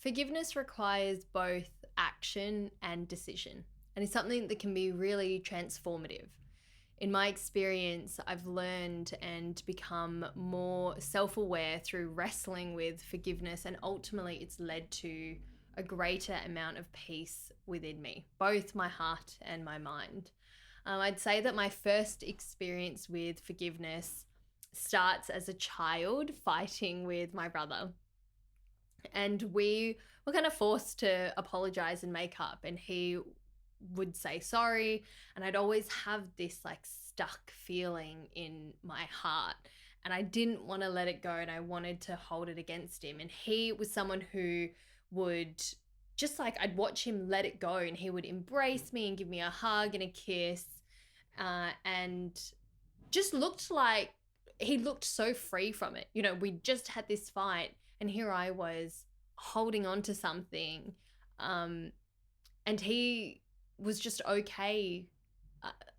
Forgiveness requires both action and decision, and is something that can be really transformative. In my experience, I've learned and become more self aware through wrestling with forgiveness, and ultimately, it's led to a greater amount of peace within me, both my heart and my mind. I'd say that my first experience with forgiveness starts as a child fighting with my brother. And we were kind of forced to apologize and make up, and he would say sorry, and I'd always have this like stuck feeling in my heart, and I didn't want to let it go, and I wanted to hold it against him. And he was someone who would just like, I'd watch him let it go, and he would embrace me and give me a hug and a kiss, and just looked like he looked so free from it. We just had this fight, and here I was holding on to something, and he was just okay,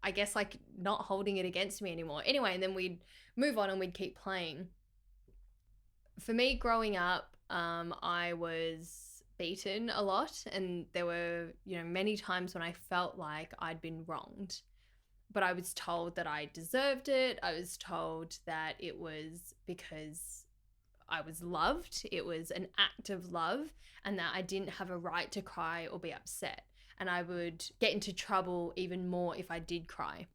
I guess, like not holding it against me anymore. Anyway, and then we'd move on and we'd keep playing. For me, growing up, I was beaten a lot, and there were, many times when I felt like I'd been wronged. But I was told that I deserved it. I was told that it was because I was loved. It was an act of love, and that I didn't have a right to cry or be upset. And I would get into trouble even more if I did cry.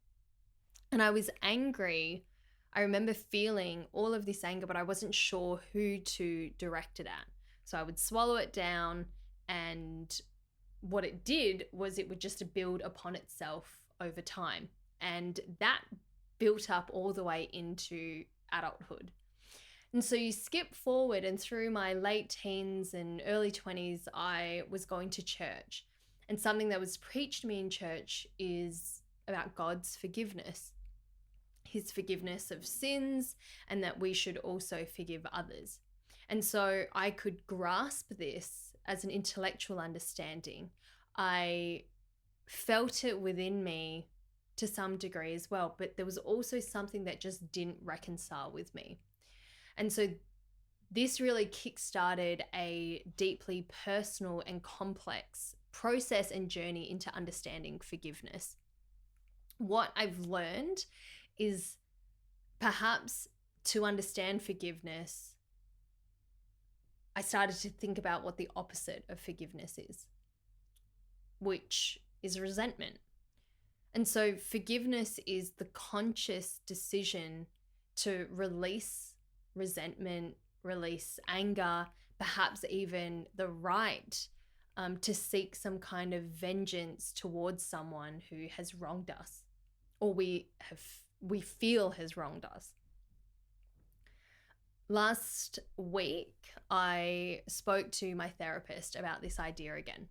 And I was angry. I remember feeling all of this anger, but I wasn't sure who to direct it at. So I would swallow it down, and what it did was it would just build upon itself over time. And that built up all the way into adulthood. And so you skip forward, and through my late teens and early 20s, I was going to church. And something that was preached to me in church is about God's forgiveness, his forgiveness of sins, and that we should also forgive others. And so I could grasp this as an intellectual understanding. I felt it within me to some degree as well, but there was also something that just didn't reconcile with me. And so this really kickstarted a deeply personal and complex process and journey into understanding forgiveness. What I've learned is perhaps to understand forgiveness, I started to think about what the opposite of forgiveness is, which is resentment. And so forgiveness is the conscious decision to release resentment, release anger, perhaps even the right to seek some kind of vengeance towards someone who has wronged us, or we feel has wronged us. Last week, I spoke to my therapist about this idea again.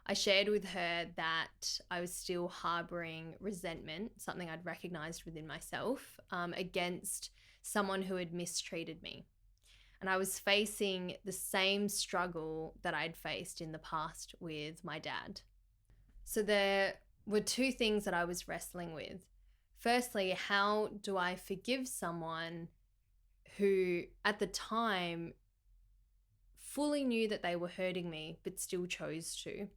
I shared with her that I was still harboring resentment, something I'd recognized within myself, against someone who had mistreated me. And I was facing the same struggle that I'd faced in the past with my dad. So there were two things that I was wrestling with. Firstly, how do I forgive someone who at the time fully knew that they were hurting me but still chose to?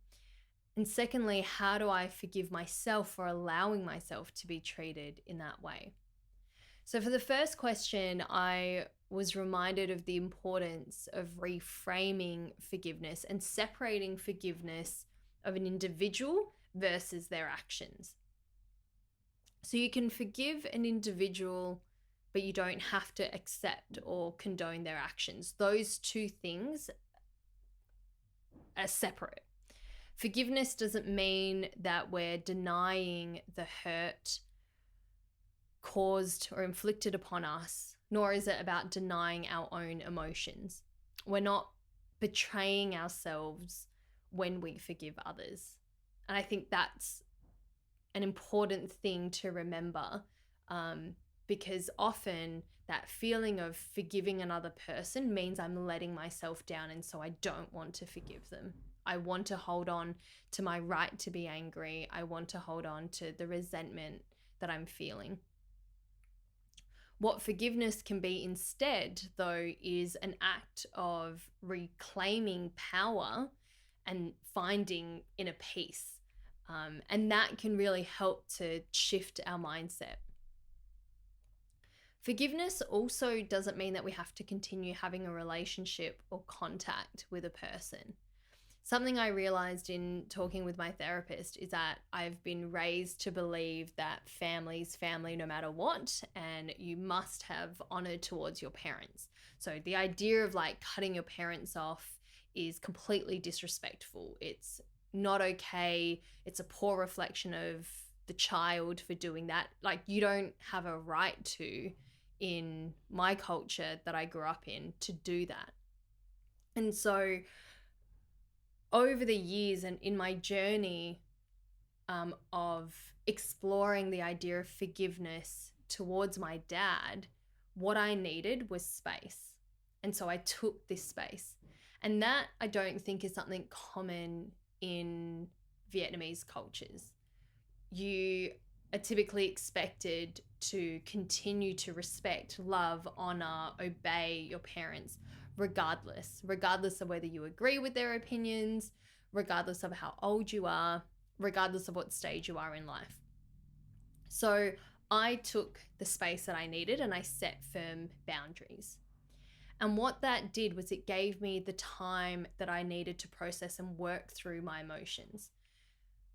And secondly, how do I forgive myself for allowing myself to be treated in that way? So for the first question, I was reminded of the importance of reframing forgiveness and separating forgiveness of an individual versus their actions. So you can forgive an individual, but you don't have to accept or condone their actions. Those two things are separate. Forgiveness doesn't mean that we're denying the hurt caused or inflicted upon us, nor is it about denying our own emotions. We're not betraying ourselves when we forgive others. And I think that's an important thing to remember, because often that feeling of forgiving another person means I'm letting myself down, and so I don't want to forgive them. I want to hold on to my right to be angry. I want to hold on to the resentment that I'm feeling. What forgiveness can be instead, though, is an act of reclaiming power and finding inner peace. And that can really help to shift our mindset. Forgiveness also doesn't mean that we have to continue having a relationship or contact with a person. Something I realized in talking with my therapist is that I've been raised to believe that family's family no matter what, and you must have honor towards your parents. So the idea of like cutting your parents off is completely disrespectful. It's not okay. It's a poor reflection of the child for doing that. Like, you don't have a right to, in my culture that I grew up in, to do that. And so over the years and in my journey of exploring the idea of forgiveness towards my dad, what I needed was space. And so I took this space. And that, I don't think, is something common in Vietnamese cultures. You are typically expected to continue to respect, love, honor, obey your parents, regardless of whether you agree with their opinions, regardless of how old you are, regardless of what stage you are in life. So I took the space that I needed and I set firm boundaries. And what that did was it gave me the time that I needed to process and work through my emotions.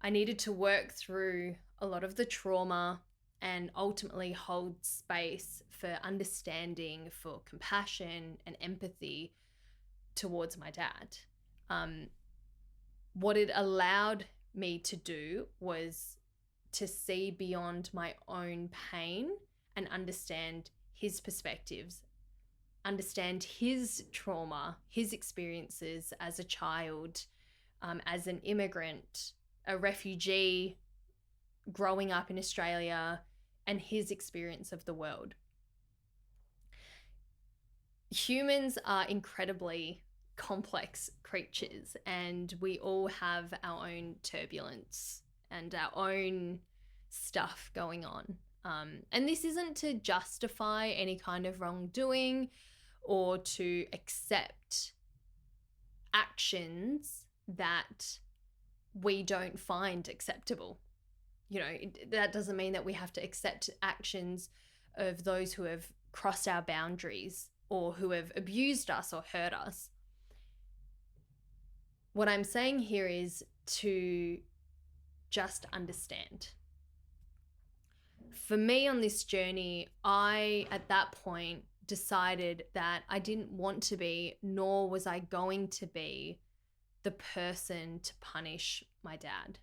I needed to work through a lot of the trauma and ultimately hold space for understanding, for compassion and empathy towards my dad. What it allowed me to do was to see beyond my own pain and understand his perspectives, understand his trauma, his experiences as a child, as an immigrant, a refugee growing up in Australia, and his experience of the world. Humans are incredibly complex creatures, and we all have our own turbulence and our own stuff going on. And this isn't to justify any kind of wrongdoing or to accept actions that we don't find acceptable. You know, that doesn't mean that we have to accept actions of those who have crossed our boundaries or who have abused us or hurt us. What I'm saying here is to just understand. For me on this journey, I, at that point, decided that I didn't want to be, nor was I going to be, the person to punish my dad.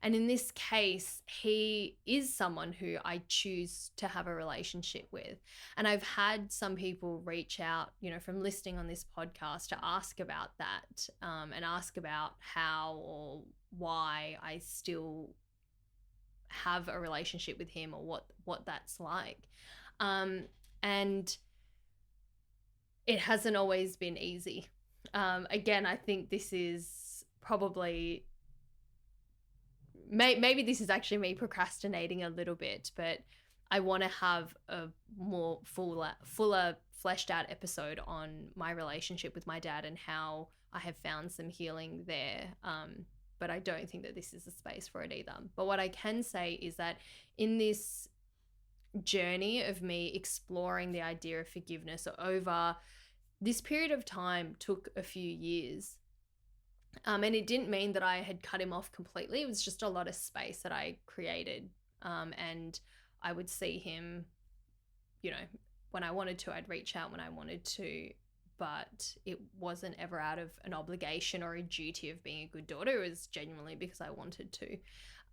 And in this case, he is someone who I choose to have a relationship with. And I've had some people reach out, you know, from listening on this podcast to ask about that, and ask about how or why I still have a relationship with him, or what that's like. And it hasn't always been easy. Again, I think this is probably, maybe this is actually me procrastinating a little bit, but I want to have a more fuller fleshed out episode on my relationship with my dad and how I have found some healing there. But I don't think that this is the space for it either. But what I can say is that in this journey of me exploring the idea of forgiveness over this period of time, took a few years. And it didn't mean that I had cut him off completely. It was just a lot of space that I created. And I would see him, you know, when I wanted to. I'd reach out when I wanted to, but it wasn't ever out of an obligation or a duty of being a good daughter. It was genuinely because I wanted to.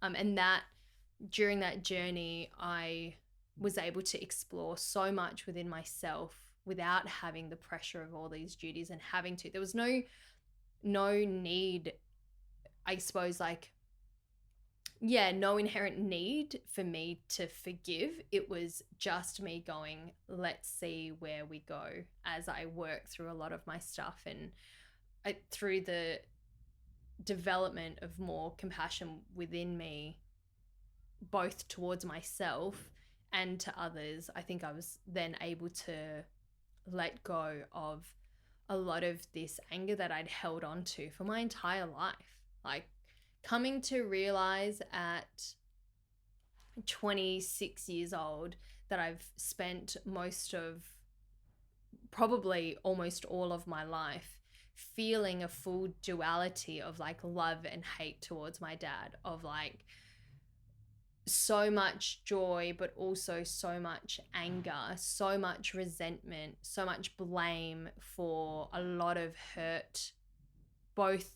And that during that journey, I was able to explore so much within myself without having the pressure of all these duties and having to. There was no need, I suppose, no inherent need for me to forgive. It was just me going, let's see where we go as I work through a lot of my stuff, and through the development of more compassion within me, both towards myself and to others, I think I was then able to let go of a lot of this anger that I'd held on to for my entire life. Like coming to realize at 26 years old that I've spent most of, probably almost all of my life, feeling a full duality of like love and hate towards my dad, of like so much joy, but also so much anger, so much resentment, so much blame for a lot of hurt, both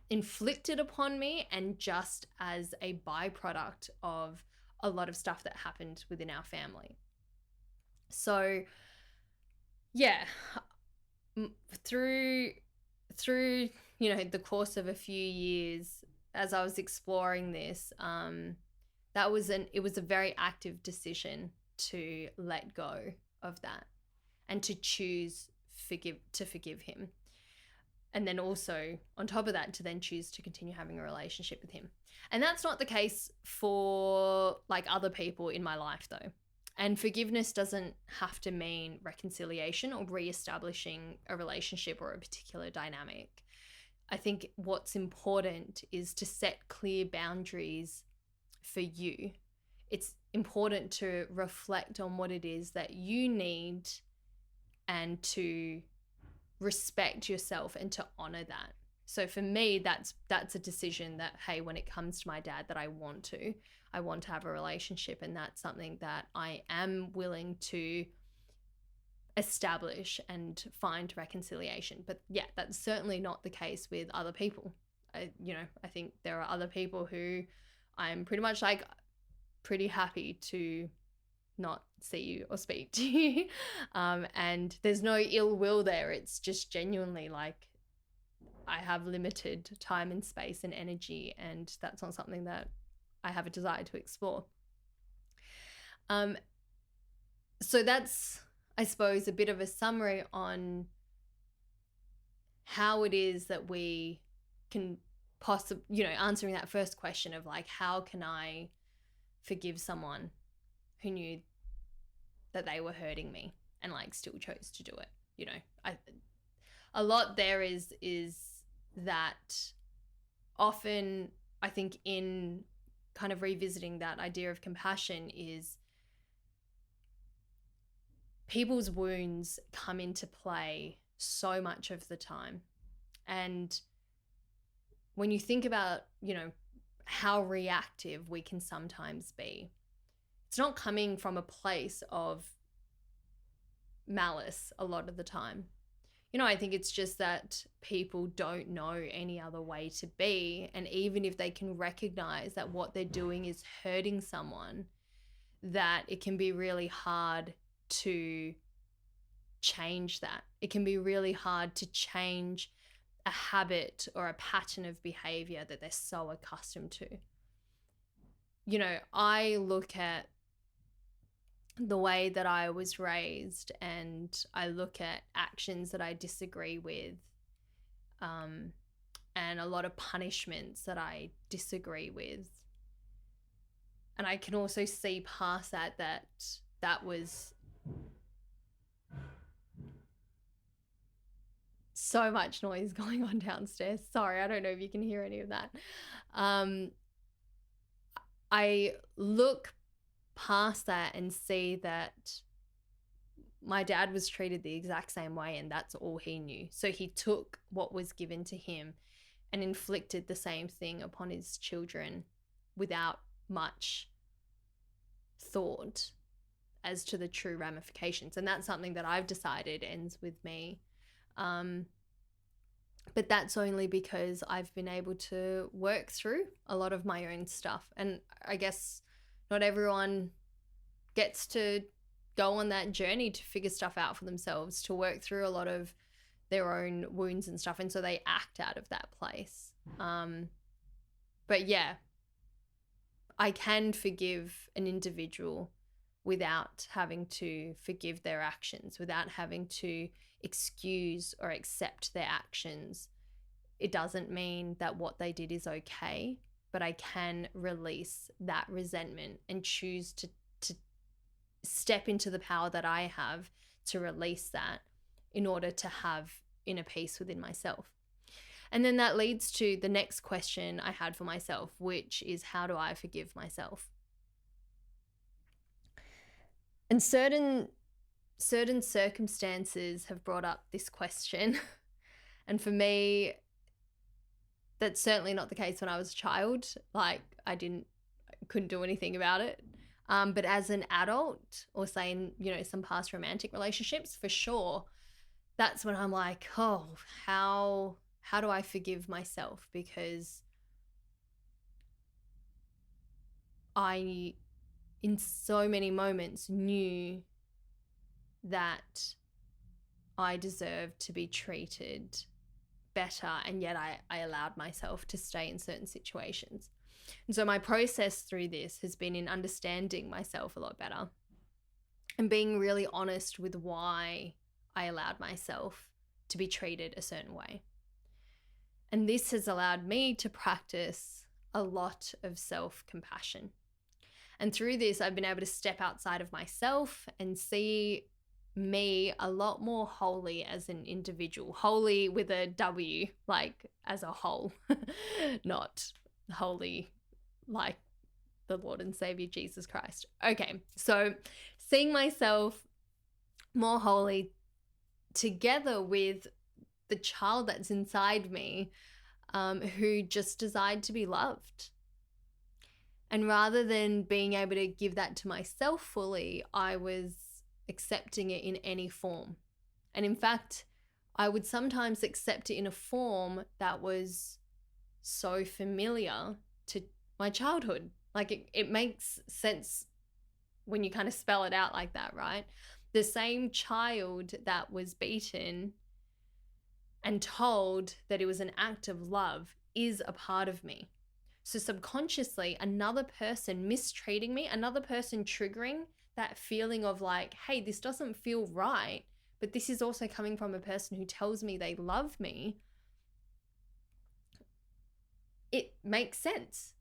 inflicted upon me and just as a byproduct of a lot of stuff that happened within our family. So yeah, through the course of a few years, as I was exploring this, it was a very active decision to let go of that and to choose to forgive him. And then also on top of that, to then choose to continue having a relationship with him. And that's not the case for like other people in my life though. And forgiveness doesn't have to mean reconciliation or reestablishing a relationship or a particular dynamic. I think what's important is to set clear boundaries for you. It's important to reflect on what it is that you need and to respect yourself and to honor that. So for me, that's a decision that, hey, when it comes to my dad, that I want to have a relationship, and that's something that I am willing to establish and find reconciliation. But yeah, that's certainly not the case with other people. I think there are other people who I'm pretty much like pretty happy to not see you or speak to you. And there's no ill will there. It's just genuinely like I have limited time and space and energy, and that's not something that I have a desire to explore. So that's, I suppose, a bit of a summary on how it is that we can answering that first question of like, how can I forgive someone who knew that they were hurting me and like still chose to do it? A lot there is that often I think in kind of revisiting that idea of compassion is people's wounds come into play so much of the time. And when you think about, how reactive we can sometimes be, it's not coming from a place of malice a lot of the time. I think it's just that people don't know any other way to be. And even if they can recognize that what they're doing is hurting someone, that it can be really hard to change that. It can be really hard to change a habit or a pattern of behavior that they're so accustomed to. I look at the way that I was raised, and I look at actions that I disagree with, and a lot of punishments that I disagree with. And I can also see past that was so much noise going on downstairs. Sorry, I don't know if you can hear any of that. I look past that and see that my dad was treated the exact same way, and that's all he knew. So he took what was given to him and inflicted the same thing upon his children without much thought as to the true ramifications. And that's something that I've decided ends with me. But that's only because I've been able to work through a lot of my own stuff. And I guess not everyone gets to go on that journey to figure stuff out for themselves, to work through a lot of their own wounds and stuff. And so they act out of that place. But yeah, I can forgive an individual without having to forgive their actions, without having to excuse or accept their actions. It doesn't mean that what they did is okay, but I can release that resentment and choose to step into the power that I have to release that in order to have inner peace within myself. And then that leads to the next question I had for myself, which is, how do I forgive myself? And certain circumstances have brought up this question. And for me, that's certainly not the case when I was a child. Like, I couldn't do anything about it. But as an adult, or say in, some past romantic relationships, for sure, that's when I'm like, oh, how do I forgive myself? Because I, in so many moments, knew that I deserved to be treated better, and yet I allowed myself to stay in certain situations. And so my process through this has been in understanding myself a lot better and being really honest with why I allowed myself to be treated a certain way. And this has allowed me to practice a lot of self-compassion. And through this, I've been able to step outside of myself and see me a lot more wholly as an individual. Wholly with a W, like as a whole, not wholly like the Lord and Savior Jesus Christ. Okay, so seeing myself more wholly together with the child that's inside me, who just desired to be loved. And rather than being able to give that to myself fully, I was accepting it in any form. And in fact, I would sometimes accept it in a form that was so familiar to my childhood. Like it makes sense when you kind of spell it out like that, right? The same child that was beaten and told that it was an act of love is a part of me. So subconsciously, another person mistreating me, another person triggering that feeling of like, hey, this doesn't feel right, but this is also coming from a person who tells me they love me. It makes sense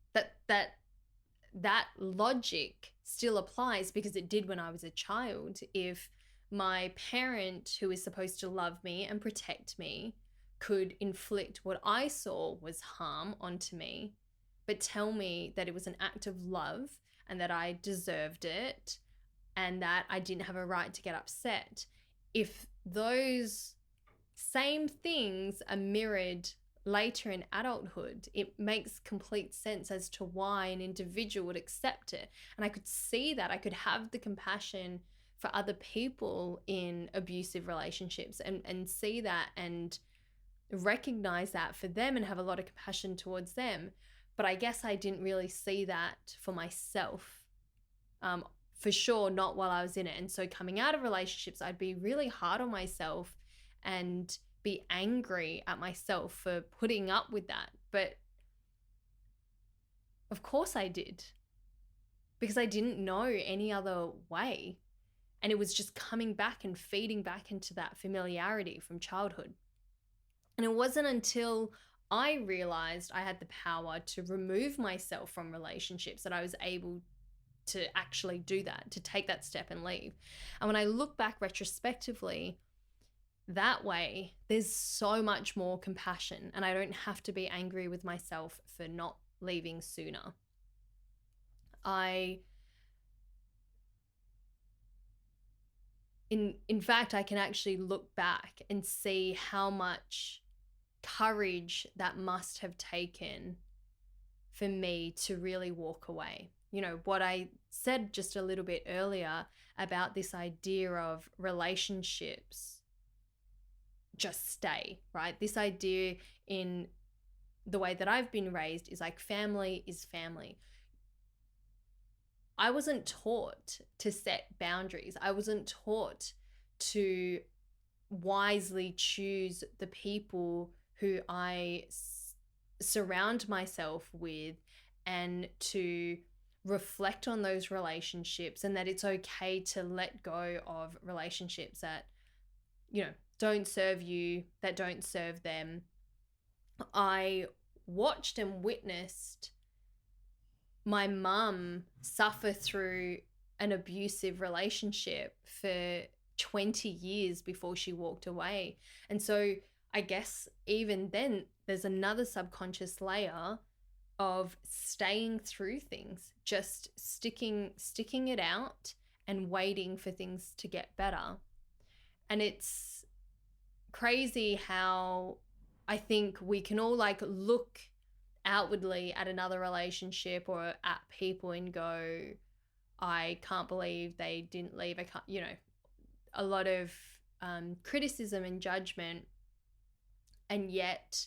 that logic still applies, because it did when I was a child. If my parent, who is supposed to love me and protect me, could inflict what I saw was harm onto me, but tell me that it was an act of love and that I deserved it and that I didn't have a right to get upset. If those same things are mirrored later in adulthood, it makes complete sense as to why an individual would accept it. And I could see that. I could have the compassion for other people in abusive relationships and see that and recognize that for them and have a lot of compassion towards them. But I guess I didn't really see that for myself, for sure, not while I was in it. And so coming out of relationships, I'd be really hard on myself and be angry at myself for putting up with that. But of course I did, because I didn't know any other way. And it was just coming back and feeding back into that familiarity from childhood. And it wasn't until I realized I had the power to remove myself from relationships that I was able to actually do that, to take that step and leave. And when I look back retrospectively, that way, there's so much more compassion, and I don't have to be angry with myself for not leaving sooner. In fact, I can actually look back and see how much courage that must have taken for me to really walk away. You know, what I said just a little bit earlier about this idea of relationships just stay, right? This idea in the way that I've been raised is like family is family. I wasn't taught to set boundaries. I wasn't taught to wisely choose the people who I surround myself with and to reflect on those relationships, and that it's okay to let go of relationships that, don't serve you, that don't serve them. I watched and witnessed my mum suffer through an abusive relationship for 20 years before she walked away. And so I guess even then there's another subconscious layer of staying through things, just sticking it out and waiting for things to get better. And it's crazy how I think we can all like look outwardly at another relationship or at people and go, I can't believe they didn't leave. I can't, a lot of criticism and judgment. And yet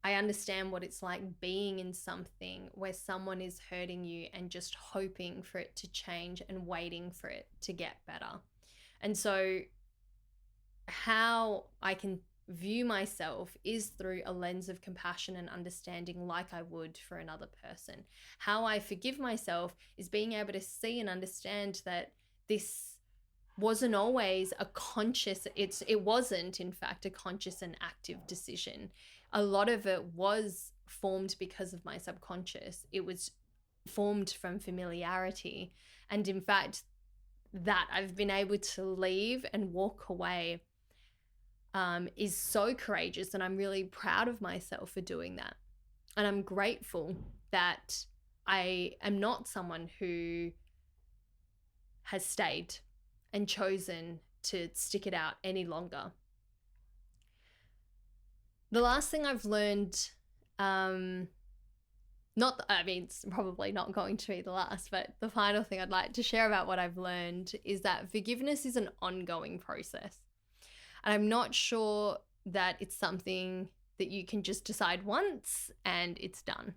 I understand what it's like being in something where someone is hurting you and just hoping for it to change and waiting for it to get better. And so how I can view myself is through a lens of compassion and understanding, like I would for another person. How I forgive myself is being able to see and understand that this wasn't always a conscious, it wasn't in fact a conscious and active decision. A lot of it was formed because of my subconscious. It was formed from familiarity. And in fact, that I've been able to leave and walk away is so courageous, and I'm really proud of myself for doing that. And I'm grateful that I am not someone who has stayed and chosen to stick it out any longer. The last thing I've learned, it's probably not going to be the last, but the final thing I'd like to share about what I've learned is that forgiveness is an ongoing process. And I'm not sure that it's something that you can just decide once and it's done.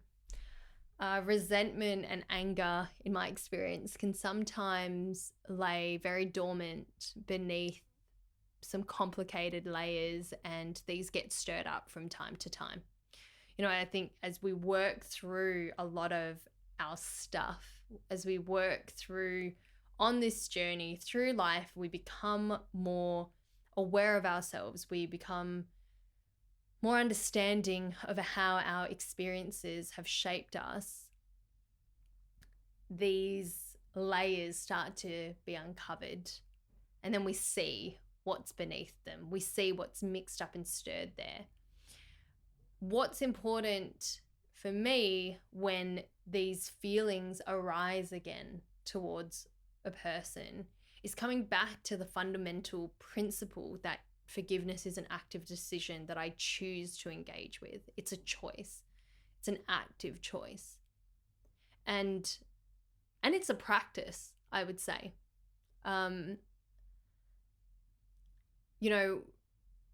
Resentment and anger, in my experience, can sometimes lay very dormant beneath some complicated layers, and these get stirred up from time to time. I think as we work through a lot of our stuff, as we work through on this journey through life, we become more aware of ourselves. We become more understanding of how our experiences have shaped us. These layers start to be uncovered, and then we see what's beneath them. We see what's mixed up and stirred there. What's important for me when these feelings arise again towards a person is coming back to the fundamental principle that forgiveness is an active decision that I choose to engage with. It's a choice. It's an active choice. And it's a practice, I would say.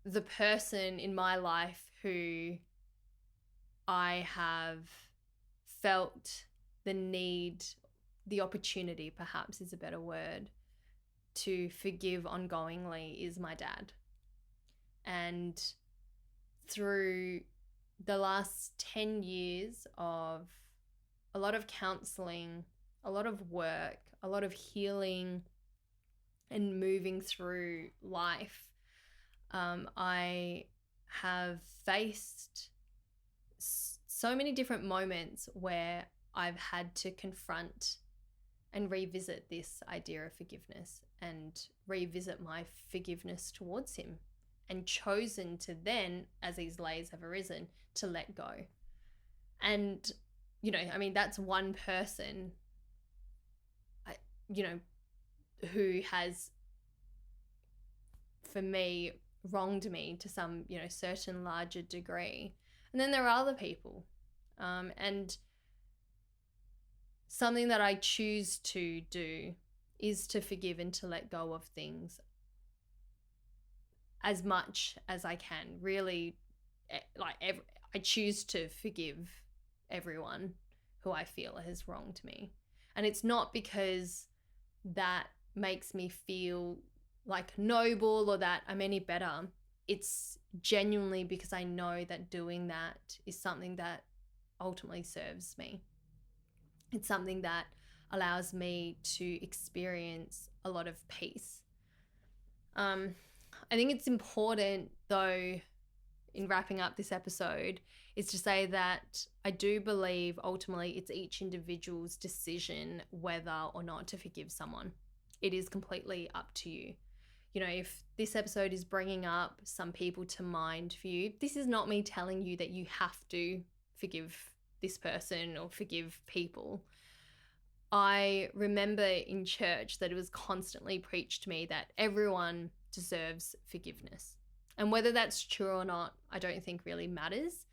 The person in my life who I have felt the need, the opportunity perhaps is a better word, to forgive ongoingly is my dad. And through the last 10 years of a lot of counseling, a lot of work, a lot of healing and moving through life, I have faced so many different moments where I've had to confront and revisit this idea of forgiveness and revisit my forgiveness towards him, and chosen to then, as these layers have arisen, to let go. And, that's one person, who has, for me, wronged me to some, certain larger degree. And then there are other people. And something that I choose to do is to forgive and to let go of things as much as I can. Really, I choose to forgive everyone who I feel has wronged me. And it's not because that makes me feel like noble or that I'm any better. It's genuinely because I know that doing that is something that ultimately serves me. It's something that allows me to experience a lot of peace. I think it's important, though, in wrapping up this episode is to say that I do believe ultimately it's each individual's decision whether or not to forgive someone. It is completely up to you. You know, if this episode is bringing up some people to mind for you, this is not me telling you that you have to forgive this person or forgive people. I remember in church that it was constantly preached to me that everyone deserves forgiveness. And whether that's true or not, I don't think really matters.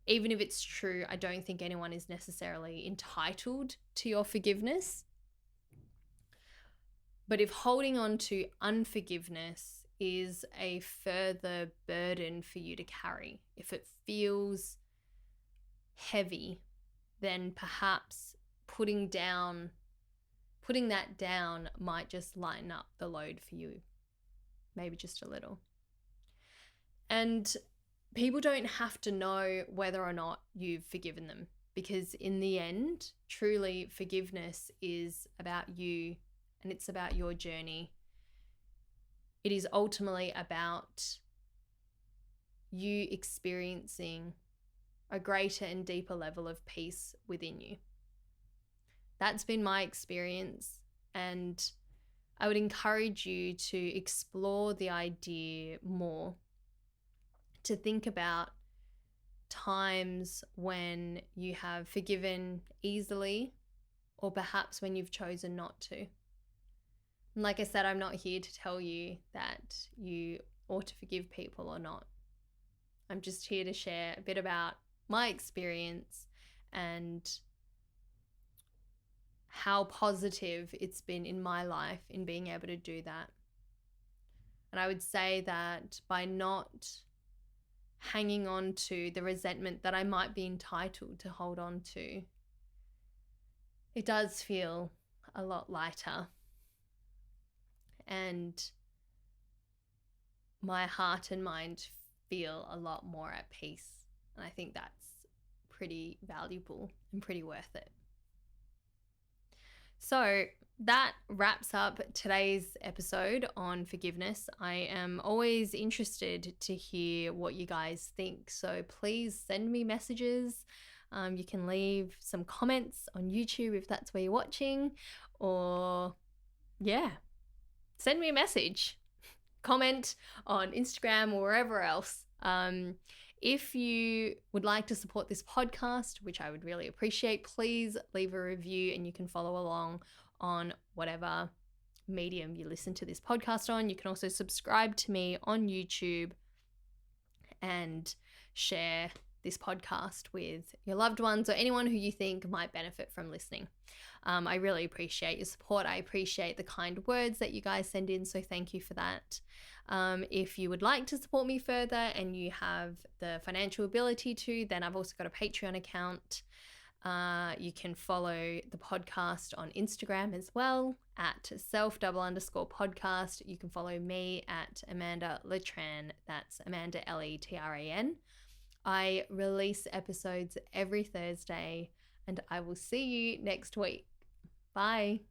Even if it's true, I don't think anyone is necessarily entitled to your forgiveness. But if holding on to unforgiveness is a further burden for you to carry, if it feels heavy, then perhaps putting that down might just lighten up the load for you, maybe just a little. And people don't have to know whether or not you've forgiven them, because in the end, truly, forgiveness is about you and it's about your journey. It is ultimately about you experiencing a greater and deeper level of peace within you. That's been my experience, and I would encourage you to explore the idea more, to think about times when you have forgiven easily or perhaps when you've chosen not to. And like I said, I'm not here to tell you that you ought to forgive people or not. I'm just here to share a bit about my experience and how positive it's been in my life in being able to do that. And I would say that by not hanging on to the resentment that I might be entitled to hold on to, it does feel a lot lighter. And my heart and mind feel a lot more at peace. And I think that's pretty valuable and pretty worth it. So that wraps up today's episode on forgiveness. I am always interested to hear what you guys think. So please send me messages. You can leave some comments on YouTube if that's where you're watching, or send me a message. Comment on Instagram or wherever else. If you would like to support this podcast, which I would really appreciate, please leave a review, and you can follow along on whatever medium you listen to this podcast on. You can also subscribe to me on YouTube and share this podcast with your loved ones or anyone who you think might benefit from listening. I really appreciate your support. I appreciate the kind words that you guys send in, so thank you for that. If you would like to support me further and you have the financial ability to, then I've also got a Patreon account. You can follow the podcast on Instagram as well at self_podcast. You can follow me at Amanda Letran. That's Amanda Letran. I release episodes every Thursday, and I will see you next week. Bye.